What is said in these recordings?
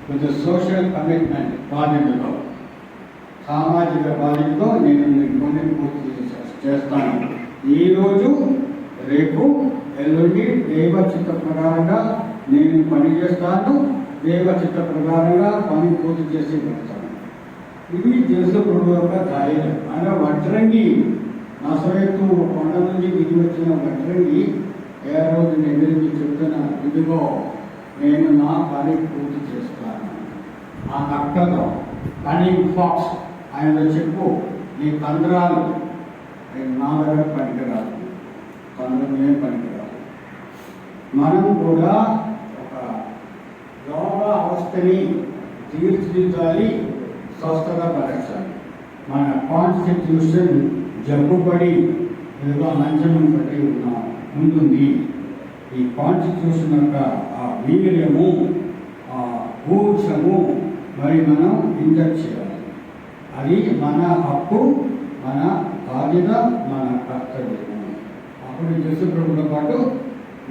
కొంచెం social commitment బాధ్యతతో, సామాజిక బాధ్యతతో నేను కొన్ని పూర్తి చేస్తాను. ఈరోజు రేపు ఎల్లుండి దైవ చిత్త ప్రకారంగా నేను పని చేస్తాను. దైవ చిత్త ప్రకారంగా పని పూర్తి చేసి పెడతాను. ఇది యేసు ప్రభు యొక్క ధైర్యం. ఆయన వడ్రంగి, నసరేతు కొండ నుంచి దిగి వచ్చిన వడ్రంగి ఏ రోజు ఎదురికి చెప్తున్నాను, ఇదిగో నేను నా పని పూర్తి చేస్తాను. ఆ నక్కతో కనింగ్ ఫాక్స్ ఆయన చెప్పు, నీ తంత్రాలు నా దగ్గర పనికిరాదు, తండ్రి పనికిరాదు. మనం కూడా ఒక యోగ అవస్థని తీర్చిదిద్దాలి, స్వస్థత పరచాలి. మన కాన్స్టిట్యూషన్ జబ్బుపడి ఏదో మంచం పట్టి ఉంటుంది. ఈ కాన్స్టిట్యూషన్ యొక్క ఆ వీర్యము, ఆ ఊర్జము మరి మనం ఇంజెక్ట్ చేయాలి. అది మన హక్కు, మన బాధ్యత, మన కర్తవ్యము. అప్పుడు యేసు ప్రభుతో పాటు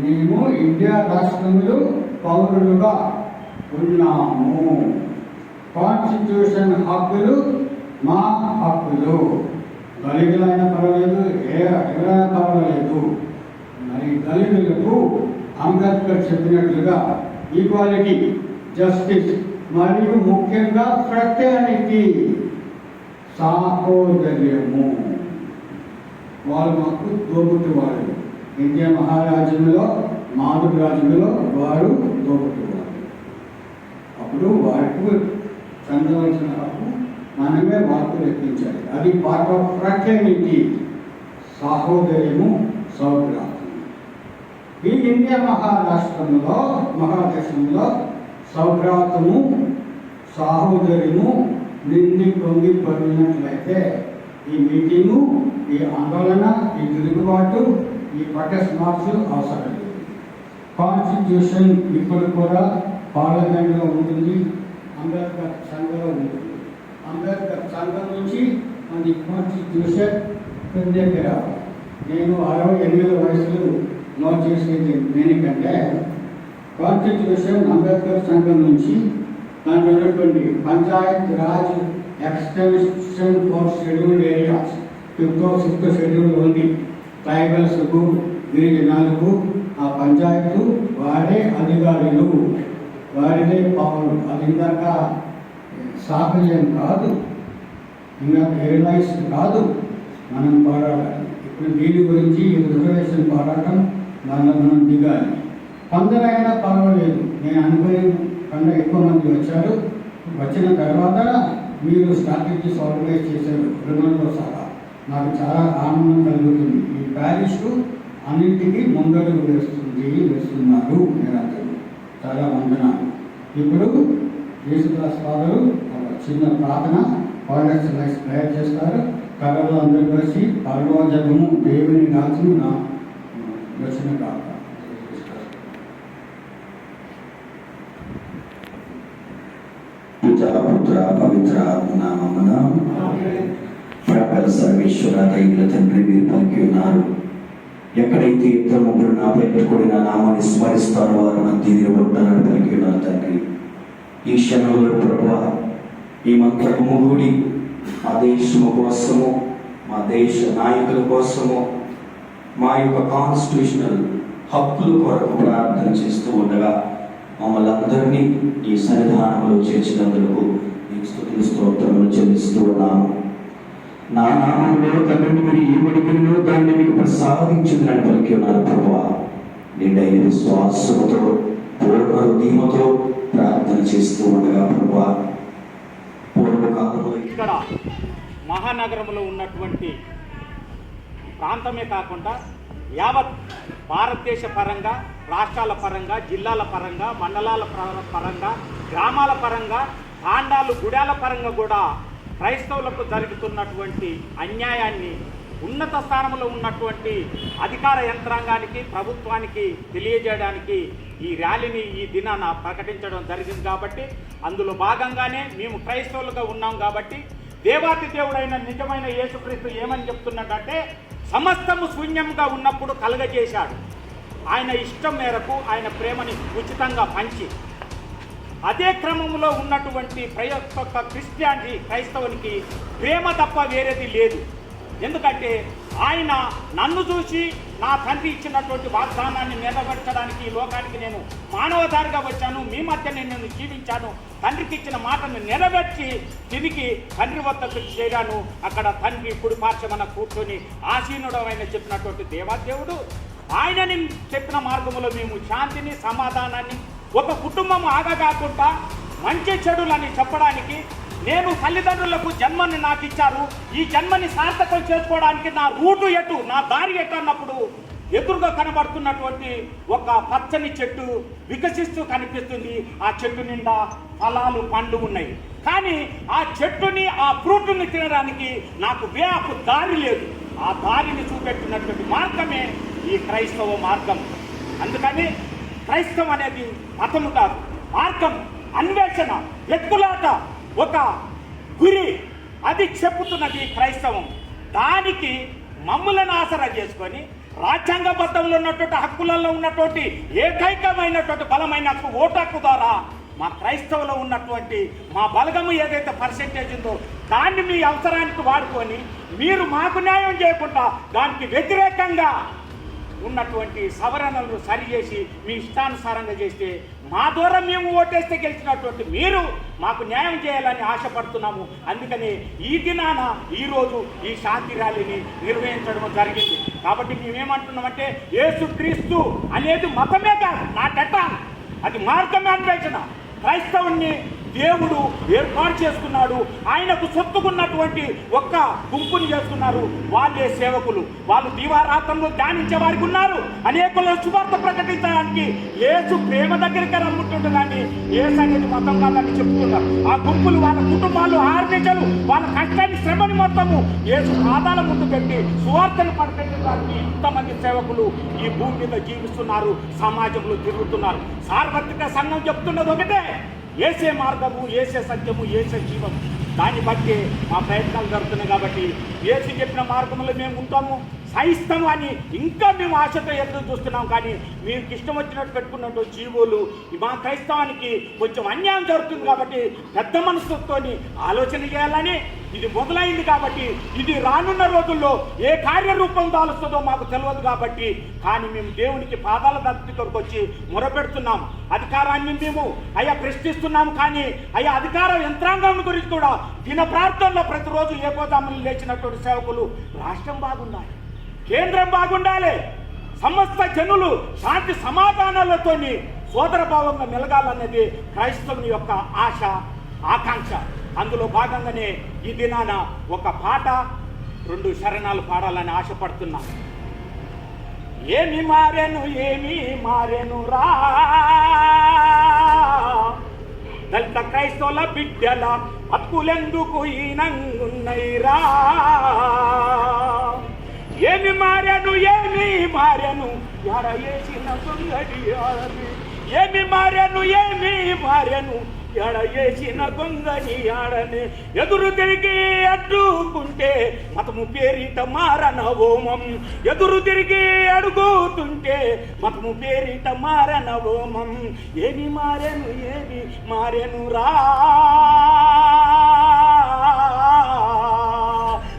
మేము ఇండియా రాష్ట్రంలో పౌరులుగా ఉన్నాము. కాన్స్టిట్యూషన్ హక్కులు మా హక్కులు. దళితులైనా పర్వాలేదు, ఎవరైనా పర్వాలేదు. మరి దళితులకు అంబేద్కర్ చెప్పినట్లుగా ఈక్వాలిటీ, జస్టిస్ మరియు ముఖ్యంగా ఫ్రెటర్నిటీ, సాహోదర్యము. వాళ్ళు మాకు దోబుట్టు వాళ్ళు. ఇండియా మహారాజ్యంలో, మాధుడు రాజ్యంలో వారు దోబుట్టు వాళ్ళు. అప్పుడు వారికి చెందవలసిన హక్కు మనమే వాకు లెక్కించాలి. అది పార్ట్ ఆఫ్ ఫ్రెటర్నిటీ, సాహోదర్యము, సౌభ్రాత్రం. ఈ ఇండియా మహాదేశంలో సౌభ్రాతము, సాహోదర్యము నిండి పొంగి పొందినట్లయితే ఈ మీటింగు, ఈ ఆందోళన, ఈ తిరుగుబాటు, ఈ ప్రొటెస్ట్ మార్చ్ అవసరం లేదు. కాన్స్టిట్యూషన్ ఇప్పుడు కూడా పార్లమెంట్లో ఉంటుంది, అంబేద్కర్ సంఘంలో ఉంటుంది. అంబేద్కర్ సంఘం నుంచి మన కాన్స్టిట్యూషన్ దగ్గర నేను 68 వయసులో నోట్ చేసేది దేనికంటే, కాన్స్టిట్యూషన్ అంబేద్కర్ సంఘం నుంచి దాంట్లో ఉన్నటువంటి Panchayat Raj extension for scheduled areas 5th, 6th schedule ఉంది. ట్రైబల్స్కు, గిరిజనాలకు ఆ పంచాయత్ వారే అధికారులు, వారిదే పౌరులు. అది ఇందాక సాఫల్యం కాదు, ఇంకా రియలైజ్డ్ కాదు. మనం పోరాడాలి. ఇప్పుడు దీని గురించి రిజర్వేషన్ పోరాటం దానిలో మనం దిగాలి. కొందరైనా పర్వాలేదు, నేను అనుకునే కన్నా ఎక్కువ మంది వచ్చారు. వచ్చిన తర్వాత మీరు స్ట్రాటజీస్ ఆర్గనైజ్ చేశారు రుణంతో సహా. నాకు చాలా ఆనందం కలుగుతుంది. ఈ ప్యారిస్ అన్నింటికీ ముందడుగు వేస్తున్నారు మీరందరూ. చాలా వందనాలు. ఇప్పుడు యేసుదాస్ ఫాదరు ఒక చిన్న ప్రార్థన కాంగ్రెస్ ప్రేయర్ చేస్తారు. కళలో అందరూ కలిసి పరలోజము దేవుని రాజ్యం నా దర్శన కాక. పుత్ర పవిత్ర నామమున ప్రబల సర్వేశ్వర దైవ తండ్రి మీరు పలికి ఉన్నారు. ఎక్కడైతే ఇద్దరు ముగ్గురు నా పేరు కూడిన నామాన్ని స్మరిస్తారో వారు మధ్య ఉంటారని పలికి ఉన్నారు తండ్రి. ఈ క్షణంలో ప్రభువా, ఈ మంత్రము కూడి మా దేశము కోసము, మా దేశ నాయకుల కోసము, మా యొక్క కాన్స్టిట్యూషనల్ హక్కుల కొరకు ప్రార్థన చేస్తూ ఉండగా మమ్మల్ని అందరినీ ఈ సన్నిధానంలో చేర్చినందుకు మీకు స్తుతులు స్తోత్రములు చెల్లిస్తూ ఉన్నాము. నా నామంలో తండ్రిని మీరు ఏ మడికల్లో దాన్ని మీకు ప్రసాదించిందని పలికి ఉన్నారు ప్రభువా. నిండైన విశ్వాసముతో, పూర్ణ హృదయముతో ప్రార్థన చేస్తూ ఉండగా ప్రభువా, పూర్వకాలంలో ఇక్కడ మహానగరంలో ఉన్నటువంటి ప్రాంతమే కాకుండా యావత్ భారతదేశ పరంగా, రాష్ట్రాల పరంగా, జిల్లాల పరంగా, మండలాల పరంగా, గ్రామాల పరంగా, తాండాలు, గుడాల పరంగా కూడా క్రైస్తవులకు జరుగుతున్నటువంటి అన్యాయాన్ని ఉన్నత స్థానంలో ఉన్నటువంటి అధికార యంత్రాంగానికి, ప్రభుత్వానికి తెలియజేయడానికి ఈ ర్యాలీని ఈ దినాన ప్రకటించడం జరిగింది. కాబట్టి అందులో భాగంగానే మేము క్రైస్తవులుగా ఉన్నాం. కాబట్టి దేవాతి దేవుడైన నిజమైన యేసుక్రీస్తు ఏమని చెప్తున్నాడంటే, సమస్తము శూన్యంగా ఉన్నప్పుడు కలగజేశాడు. ఆయన ఇష్టం మేరకు ఆయన ప్రేమని ఉచితంగా పంచి అదే క్రమంలో ఉన్నటువంటి క్రిస్టియానిటీ క్రైస్తవునికి ప్రేమ తప్ప వేరేది లేదు. ఎందుకంటే ఆయన నన్ను చూసి నా తండ్రి ఇచ్చినటువంటి వాగ్దానాన్ని నెరవేర్చడానికి ఈ లోకానికి నేను మానవధారిగా వచ్చాను, మీ మధ్య నేను జీవించాను, తండ్రికి ఇచ్చిన మాటను నెరవేర్చి తిరిగి తండ్రి వద్దకు చేరాను. అక్కడ తండ్రి కుడి పార్శ్వన కూర్చొని ఆసీనుడమైన చెప్పినటువంటి దేవాదేవుడు ఆయనని చెప్పిన మార్గంలో మేము శాంతిని సమాధానాన్ని ఒక కుటుంబం ఆగగాకుండా మంచి చెడులని చెప్పడానికి నేను తల్లిదండ్రులకు జన్మని నాకు ఇచ్చారు, ఈ జన్మని సార్థకం చేసుకోవడానికి నా రూటు ఎటు, నా దారి ఎటు అన్నప్పుడు ఎదురుగా కనబడుతున్నటువంటి ఒక పచ్చని చెట్టు వికసిస్తూ కనిపిస్తుంది. ఆ చెట్టు నిండా ఫలాలు పండ్లు ఉన్నాయి, కానీ ఆ చెట్టుని ఆ ఫ్రూట్ని తినడానికి నాకు వేపు దారి లేదు. ఆ దారిని చూపెట్టినటువంటి మార్గమే ఈ క్రైస్తవ మార్గం. అందుకని క్రైస్తవం అనేది మతము కాదు, మార్గం, అన్వేషణ, వెతుకులాట, ఒక గురి, అది చెప్పుతున్నది క్రైస్తవం. దానికి మమ్ములను ఆసరా చేసుకొని రాజ్యాంగబద్ధంలో ఉన్నటువంటి హక్కులలో ఉన్నటువంటి ఏకైకమైనటువంటి బలమైన హక్కు ఓటు హక్కు ద్వారా మా క్రైస్తవులో ఉన్నటువంటి మా బలగము ఏదైతే పర్సెంటేజ్ ఉందో దాన్ని మీ అవసరానికి వాడుకొని మీరు మాకు న్యాయం చేయకుండా దానికి వ్యతిరేకంగా ఉన్నటువంటి సవరణలు సరిచేసి మీ ఇష్టానుసారంగా చేస్తే మా ద్వారా మేము ఓటేస్తే గెలిచినటువంటి మీరు మాకు న్యాయం చేయాలని ఆశపడుతున్నాము. అందుకని ఈ దినాన ఈరోజు ఈ శాంతి ర్యాలీని నిర్వహించడం జరిగింది. కాబట్టి మేమేమంటున్నామంటే యేసుక్రీస్తు అనేది మతమే కాదు, నా డెట అది మార్గమే అన్వేషణ. క్రైస్తవుని దేవుడు ఏర్పాటు చేసుకున్నాడు, ఆయనకు సొత్తుకున్నటువంటి ఒక్క గుంపుని చేసుకున్నారు, వాళ్ళే సేవకులు. వాళ్ళు దీవారాత్రంలో ధ్యానించే వారికి ఉన్నారు, అనేకులను సువార్త ప్రకటించడానికి యేసు ప్రేమ దగ్గరికి రమ్ముంటుండే కానీ యేసు అనేది మతం కాదని చెప్పుకున్నారు. ఆ గుంపులు వాళ్ళ కుటుంబాలు ఆర్నిజలు వాళ్ళ కష్టాన్ని శ్రమని మొత్తము యేసు పాదాల ముందు పెట్టి సువార్తను ప్రకటించడానికి ఇంతమంది సేవకులు ఈ భూమి మీద జీవిస్తున్నారు, సమాజంలో తిరుగుతున్నారు. సార్వత్రిక సంఘం చెప్తున్నది ఒకటే, ఏసే మార్గము, ఏసే సత్యము, ఏసే జీవము. దాన్ని బట్టి మా ప్రయత్నాలు జరుగుతున్నాయి. కాబట్టి ఏసు చెప్పిన మార్గంలో మేము ఉంటాము, సహిస్తాము అని ఇంకా మేము ఆశతో ఎదురు చూస్తున్నాం. కానీ మీకు ఇష్టం వచ్చినట్టు పెట్టుకున్నట్టు జీవులు మా క్రైస్తవానికి కొంచెం అన్యాయం జరుగుతుంది. కాబట్టి పెద్ద మనసుతో ఆలోచన చేయాలని ఇది మొదలైంది. కాబట్టి ఇది రానున్న రోజుల్లో ఏ కార్యరూపం దాలుస్తుందో మాకు తెలియదు. కాబట్టి కానీ మేము దేవునికి పాదాల దగ్గరకు వచ్చి మొరపెడుతున్నాం. అధికారాన్ని మేము ప్రశ్నిస్తున్నాము. కానీ అధికార యంత్రాంగం గురించి కూడా దిన ప్రార్థనలో ప్రతిరోజు ఏకోదాములు లేచినటువంటి సేవకులు రాష్ట్రం బాగుండాలి, కేంద్రం బాగుండాలి, సమస్త జనులు శాంతి సమాధానాలతో సోదర భావంగా మెలగాలన్నది క్రైస్తవుని యొక్క ఆశ, ఆకాంక్ష. అందులో భాగంగానే ఈ దినాన ఒక పాట, 2 శరణాలు పాడాలని ఆశపడుతున్నా. ఏమి మారెను రా దళిత క్రైస్తవుల బిడ్డల హక్కులెందుకు ఈనంగున్నైరా. ఏమి మారెను ఎడ వేసిన గొంగడి ఆడని. ఏమి మారెను ఎడ వేసిన గొంగడి ఆడని. ఎదురు తిరిగి అడ్డుకుంటే మతము పేరిట మారన హోమం. ఎదురు తిరిగి అడుగుతుంటే మతము పేరిట మారన హోమం. ఏమి మారెను రా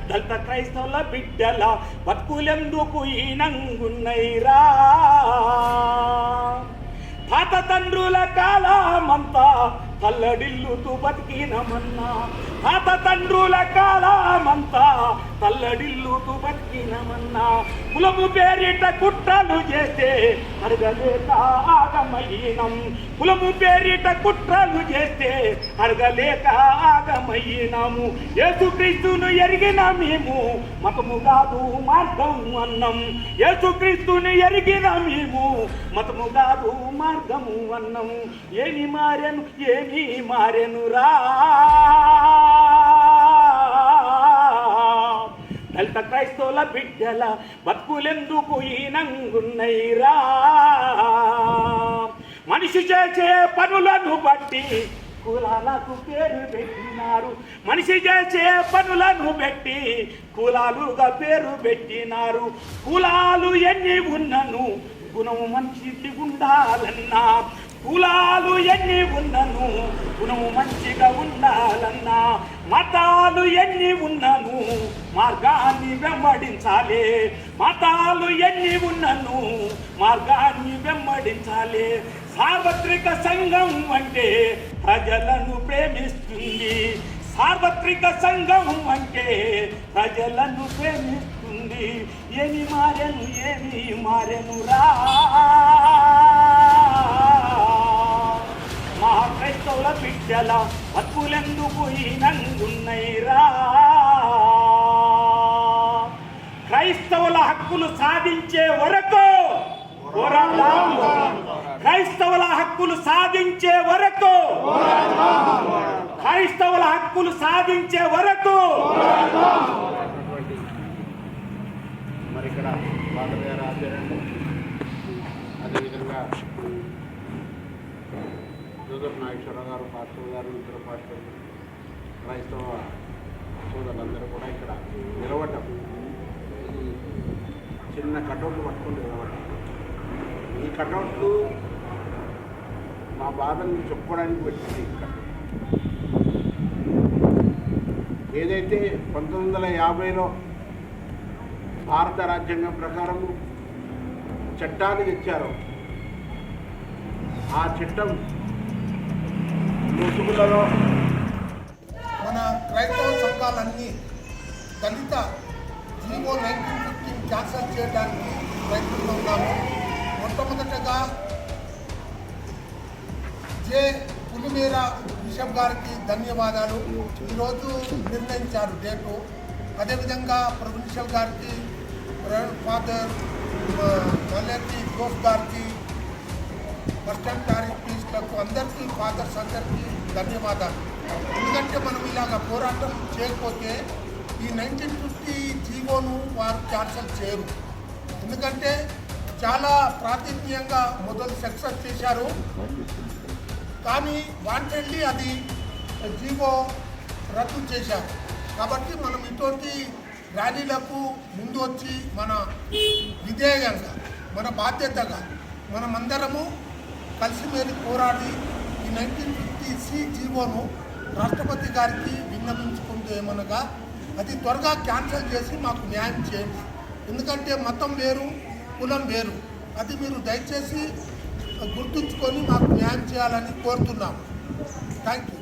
దళిత క్రైస్తవుల బిడ్డల బతుకులెందుకు ఈనంగున్నైరా. తాత తండ్రుల కాలమంతా తల్లడిల్లుతూ బతికినమన్నా. తాత తండ్రుల కాలమంతా తల్లడిల్లుతూ బతికినమన్నా. కులము పేరిట కుట్రలు చేస్తే అడగలేక ఆగమయ్యినం. కులము పేరిట కుట్రలు చేస్తే అడగలేక ఆగమయ్యినాము. యేసుక్రీస్తును ఎరిగిన మేము మతము కాదు మార్గం అన్నం. యేసుక్రీస్తును ఎరిగిన మేము మతము కాదు మార్గము అన్నం. ఏమి మారెను రా దళిత క్రైస్తవుల బిడ్డల బతుకులెందుకు ఈనంగున్నైరా. మనిషి చేసే పనులను బట్టి కులాలకు పేరు పెట్టినారు. మనిషి చేసే పనులను బట్టి కులాలుగా పేరు పెట్టినారు. కులాలు ఎన్ని ఉన్నను గుణము మనిషికి ఉండాలన్నా. కులాలు ఎన్ని ఉన్నను గుణము మంచిగా ఉండాలన్నా, మతాలు ఎన్ని ఉన్నను మార్గాన్ని వెంబడించాలి. మతాలు ఎన్ని ఉన్నను మార్గాన్ని వెంబడించాలి. సార్వత్రిక సంఘం అంటే ప్రజలను ప్రేమిస్తుంది. సార్వత్రిక సంఘం అంటే ప్రజలను ప్రేమిస్తుంది. ఏమి మారెను రా మా క్రైస్తవుల బిడ్డల బతుకులెందుకు ఈనంగున్నైరా. క్రైస్తవుల హక్కులు సాధించే వరకు పోరాడదాం. క్రైస్తవుల హక్కులు సాధించే వరకు క్రైస్తవుల హక్కులు సాధించే వరకు మరి ఇక్కడ ఫాదర్ గారు ఆచారండి, అదేవిధంగా జోసెఫ్ నాగేశ్వరరావు గారు, పాస్టర్ గారు, ఇతర పాస్టర్లు, క్రైస్తవ సోదరులందరూ కూడా ఇక్కడ నిలబడ్డం, చిన్న కటౌట్లు పట్టుకొని నిలబడ్డం. ఈ కటౌట్లు మా బాధను చెప్పుకోవడానికి వచ్చింది. ఇక్కడ ఏదైతే 1950లో భారత రాజ్యాంగం ప్రకారము చట్టాలు తెచ్చారో ఆ చట్టం ముసుగులలో మన క్రైస్తవ సంఘాలన్నీ దళిత జీవో 1915 క్యాన్సల్ చేయడానికి ప్రయత్నిస్తున్నాము. మొట్టమొదటగా జే పులిమేర బిషప్ గారికి ధన్యవాదాలు. ఈరోజు నిర్ణయించారు డేటు. అదేవిధంగా ప్రొవిన్షియల్ గారికి, ఫాదర్ మల్లెకి జోస్ గారికి, బస్టాండ్ ప్యారిస్లకు అందరికీ, ఫాదర్స్ అందరికీ ధన్యవాదాలు. ఎందుకంటే మనం ఇలాగ పోరాటం చేయకపోతే ఈ 1950 జీవోను వారు క్యాన్సల్ చేయరు. ఎందుకంటే చాలా ప్రాతినిధ్యంగా మొదలు సక్సెస్ చేశారు, కానీ వాంటెడ్లీ అది జీవో రద్దు చేశారు. కాబట్టి మనం ఇటువంటి ర్యాలీలకు ముందు వచ్చి మన విధేయంగా, మన బాధ్యతగా మనమందరము కలిసిమెలిసి పోరాడి ఈ 1950 జీవోను రాష్ట్రపతి గారికి విన్నవించుకుంటూ ఏమనగా అది త్వరగా క్యాన్సిల్ చేసి మాకు న్యాయం చేయండి. ఎందుకంటే మతం వేరు, కులం వేరు. అది మీరు దయచేసి గుర్తుంచుకొని మాకు న్యాయం చేయాలని కోరుతున్నాము. Thank you.